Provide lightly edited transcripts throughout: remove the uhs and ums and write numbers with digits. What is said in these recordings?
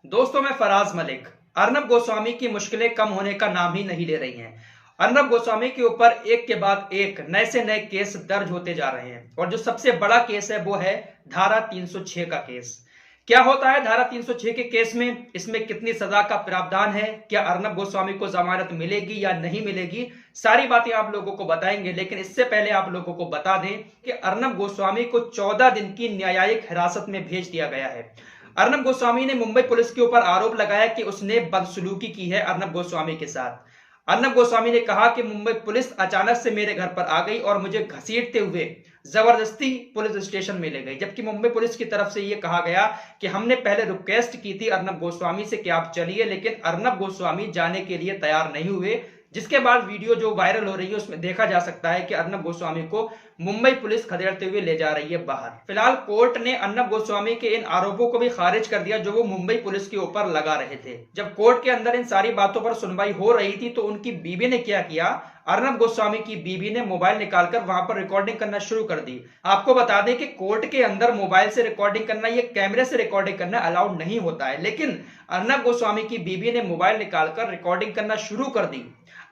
दोस्तों, मैं फराज मलिक। अर्नब गोस्वामी की मुश्किलें कम होने का नाम ही नहीं ले रही हैं। अर्नब गोस्वामी के ऊपर एक के बाद एक नए से नए केस दर्ज होते जा रहे हैं और जो सबसे बड़ा केस है वो है धारा 306 का केस। क्या होता है धारा 306 के केस में, इसमें कितनी सजा का प्रावधान है, क्या अर्नब गोस्वामी को जमानत मिलेगी या नहीं मिलेगी, सारी बातें आप लोगों को बताएंगे। लेकिन इससे पहले आप लोगों को बता दें कि अर्नब गोस्वामी को 14 दिन की न्यायिक हिरासत में भेज दिया गया है। अर्नब गोस्वामी ने मुंबई पुलिस के ऊपर आरोप लगाया कि उसने बदसलूकी की है अर्नब गोस्वामी के साथ। अर्नब गोस्वामी ने कहा कि मुंबई पुलिस अचानक से मेरे घर पर आ गई और मुझे घसीटते हुए जबरदस्ती पुलिस स्टेशन में ले गई, जबकि मुंबई पुलिस की तरफ से यह कहा गया कि हमने पहले रिक्वेस्ट की थी अर्नब गोस्वामी से कि आप चलिए, लेकिन अर्नब गोस्वामी जाने के लिए तैयार नहीं हुए। जिसके बाद वीडियो जो वायरल हो रही है उसमें देखा जा सकता है कि अर्नब गोस्वामी को मुंबई पुलिस खदेड़ते हुए ले जा रही है बाहर। फिलहाल कोर्ट ने अर्नब गोस्वामी के इन आरोपों को भी खारिज कर दिया जो वो मुंबई पुलिस के ऊपर लगा रहे थे। जब कोर्ट के अंदर इन सारी बातों पर सुनवाई हो रही थी तो उनकी बीवी ने क्या किया, अर्नब गोस्वामी की बीवी ने मोबाइल निकालकर वहां पर रिकॉर्डिंग करना शुरू कर दी। आपको बता दें कि कोर्ट के अंदर मोबाइल से रिकॉर्डिंग करना, ये कैमरे से रिकॉर्डिंग करना अलाउड नहीं होता है, लेकिन अर्नब गोस्वामी की बीवी ने मोबाइल निकालकर रिकॉर्डिंग करना शुरू कर दी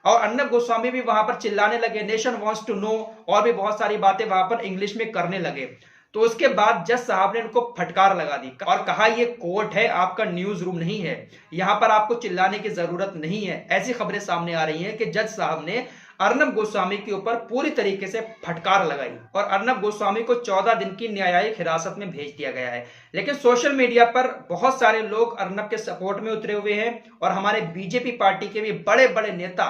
और अर्नब गोस्वामी भी वहां पर चिल्लाने लगे, नेशन वांट्स टू नो, और भी बहुत सारी बातें वहां पर इंग्लिश में करने लगे। तो उसके बाद जज साहब ने उनको फटकार लगा दी और कहा ये कोर्ट है, आपका न्यूज रूम नहीं है, यहां पर आपको चिल्लाने की जरूरत नहीं है। ऐसी खबरें सामने आ रही हैं कि जज साहब ने अर्नब गोस्वामी के ऊपर पूरी तरीके से फटकार लगाई और अर्नब गोस्वामी को 14 दिन की न्यायिक हिरासत में भेज दिया गया है। लेकिन सोशल मीडिया पर बहुत सारे लोग अर्नब के सपोर्ट में उतरे हुए हैं और हमारे बीजेपी पार्टी के भी बड़े बड़े नेता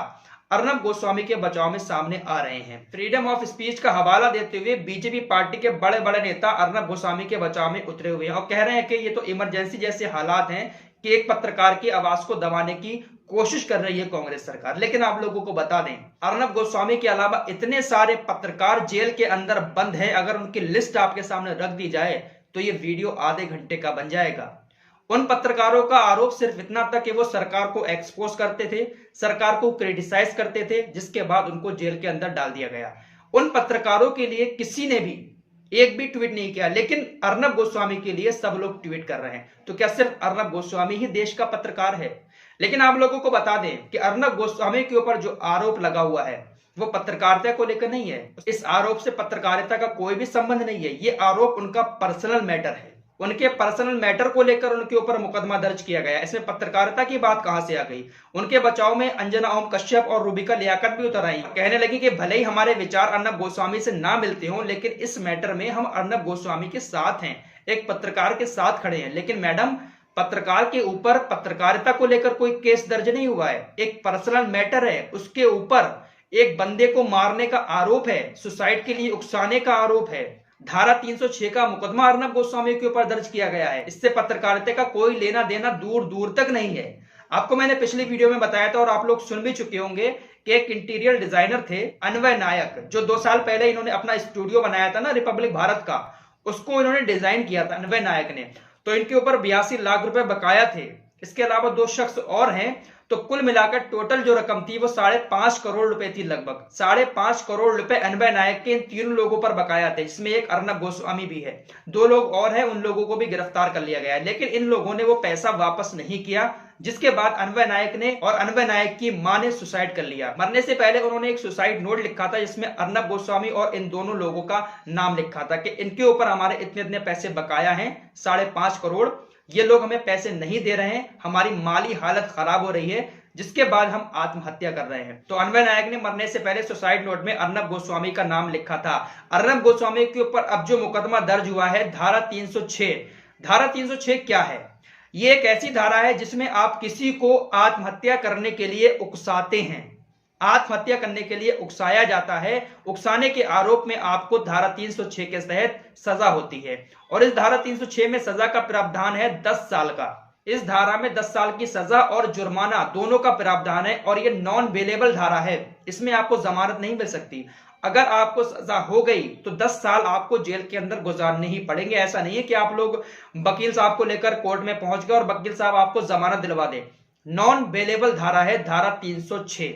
अर्नब गोस्वामी के बचाव में सामने आ रहे हैं। फ्रीडम ऑफ स्पीच का हवाला देते हुए बीजेपी पार्टी के बड़े बड़े नेता अर्नब गोस्वामी के बचाव में उतरे हुए हैं और कह रहे हैं कि ये तो इमरजेंसी जैसे हालात हैं कि एक पत्रकार की आवाज को दबाने की कोशिश कर रही है कांग्रेस सरकार। लेकिन आप लोगों को बता दें, अर्नब गोस्वामी के अलावा इतने सारे पत्रकार जेल के अंदर बंद है, अगर उनकी लिस्ट आपके सामने रख दी जाए तो ये वीडियो आधे घंटे का बन जाएगा। उन पत्रकारों का आरोप सिर्फ इतना था कि वो सरकार को एक्सपोज करते थे, सरकार को क्रिटिसाइज करते थे, जिसके बाद उनको जेल के अंदर डाल दिया गया। उन पत्रकारों के लिए किसी ने भी एक भी ट्वीट नहीं किया, लेकिन अर्नब गोस्वामी के लिए सब लोग ट्वीट कर रहे हैं। तो क्या सिर्फ अर्नब गोस्वामी ही देश का पत्रकार है? लेकिन आप लोगों को बता दें कि अर्नब गोस्वामी के ऊपर जो आरोप लगा हुआ है वो पत्रकारिता को लेकर नहीं है। इस आरोप से पत्रकारिता का कोई भी संबंध नहीं है। ये आरोप उनका पर्सनल मैटर है, उनके पर्सनल मैटर को लेकर उनके ऊपर मुकदमा दर्ज किया गया। इसमें पत्रकारिता की बात कहां से आ गई? उनके बचाव में अंजना ओम कश्यप और रूबिका लियाकत भी उतर आई, कहने लगी कि भले ही हमारे विचार अर्नब गोस्वामी से ना मिलते हों, लेकिन इस मैटर में हम अर्नब गोस्वामी के साथ हैं, एक पत्रकार के साथ खड़े हैं। लेकिन मैडम, पत्रकार के ऊपर पत्रकारिता को लेकर कोई केस दर्ज नहीं हुआ है, एक पर्सनल मैटर है, उसके ऊपर एक बंदे को मारने का आरोप है, सुसाइड के लिए उकसाने का आरोप है। धारा 306 का मुकदमा अर्नब गोस्वामी के ऊपर दर्ज किया गया है। इससे पत्रकारिता का कोई लेना देना दूर दूर तक नहीं है। आपको मैंने पिछली वीडियो में बताया था और आप लोग सुन भी चुके होंगे कि एक इंटीरियर डिजाइनर थे अन्वय नायक, जो 2 साल पहले इन्होंने अपना स्टूडियो बनाया था ना रिपब्लिक भारत का, उसको इन्होंने डिजाइन किया था अन्वय नायक ने। तो इनके ऊपर 82 लाख रुपए बकाया थे। इसके अलावा 2 शख्स और हैं, तो कुल मिलाकर टोटल जो रकम थी वो 5.5 करोड़ रुपए थी। लगभग 5.5 करोड़ रुपए अन्वय नायक के इन 3 लोगों पर बकाया थे, जिसमें एक अर्नब गोस्वामी भी है। 2 लोग और हैं, उन लोगों को भी गिरफ्तार कर लिया गया है। लेकिन इन लोगों ने वो पैसा वापस नहीं किया, जिसके बाद अन्वय नायक ने और अन्वय नायक की मां ने सुसाइड कर लिया। मरने से पहले उन्होंने एक सुसाइड नोट लिखा था जिसमें अर्नब गोस्वामी और इन दोनों लोगों का नाम लिखा था कि इनके ऊपर हमारे इतने इतने पैसे बकाया हैं, 5.5 करोड़, ये लोग हमें पैसे नहीं दे रहे हैं, हमारी माली हालत खराब हो रही है, जिसके बाद हम आत्महत्या कर रहे हैं। तो अन्वय नायक ने मरने से पहले सुसाइड नोट में अर्नब गोस्वामी का नाम लिखा था। अर्नब गोस्वामी के ऊपर अब जो मुकदमा दर्ज हुआ है धारा 306। धारा 306 क्या है? ये एक ऐसी धारा है जिसमें आप किसी को आत्महत्या करने के लिए उकसाते हैं, आत्महत्या करने के लिए उकसाया जाता है। उकसाने के आरोप में आपको धारा 306 के तहत सजा होती है और इस धारा 306 में सजा का प्रावधान है 10 साल का। इस धारा में 10 साल की सजा और जुर्माना दोनों का प्रावधान है और ये नॉन बेलेबल धारा है। इसमें आपको जमानत नहीं मिल सकती। अगर आपको सजा हो गई तो 10 साल आपको जेल के अंदर गुजारने ही पड़ेंगे। ऐसा नहीं है कि आप लोग वकील साहब को लेकर कोर्ट में पहुंच गए और वकील साहब आपको जमानत दिलवा दे। नॉन बेलेबल धारा है धारा 306।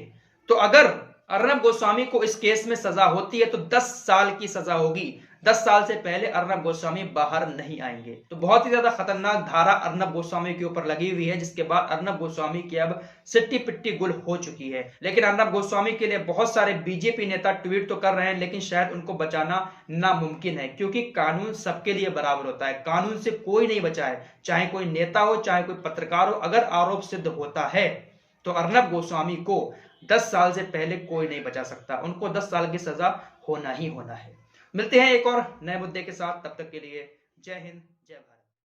तो अगर अर्नब गोस्वामी को इस केस में सजा होती है तो 10 साल की सजा होगी। 10 साल से पहले अर्नब गोस्वामी बाहर नहीं आएंगे। तो बहुत ही ज्यादा खतरनाक धारा अर्नब गोस्वामी के ऊपर लगी हुई है, जिसके बाद अर्नब गोस्वामी की अब सिट्टी पिट्टी गुल हो चुकी है। लेकिन अर्नब गोस्वामी के लिए बहुत सारे बीजेपी नेता ट्वीट तो कर रहे हैं, लेकिन शायद उनको बचाना नामुमकिन है, क्योंकि कानून सबके लिए बराबर होता है। कानून से कोई नहीं बचा है, चाहे कोई नेता हो, चाहे कोई पत्रकार हो। अगर आरोप सिद्ध होता है तो अर्नब गोस्वामी को 10 साल से पहले कोई नहीं बचा सकता। उनको 10 साल की सजा होना ही होना है। मिलते हैं एक और नए मुद्दे के साथ, तब तक के लिए जय हिंद।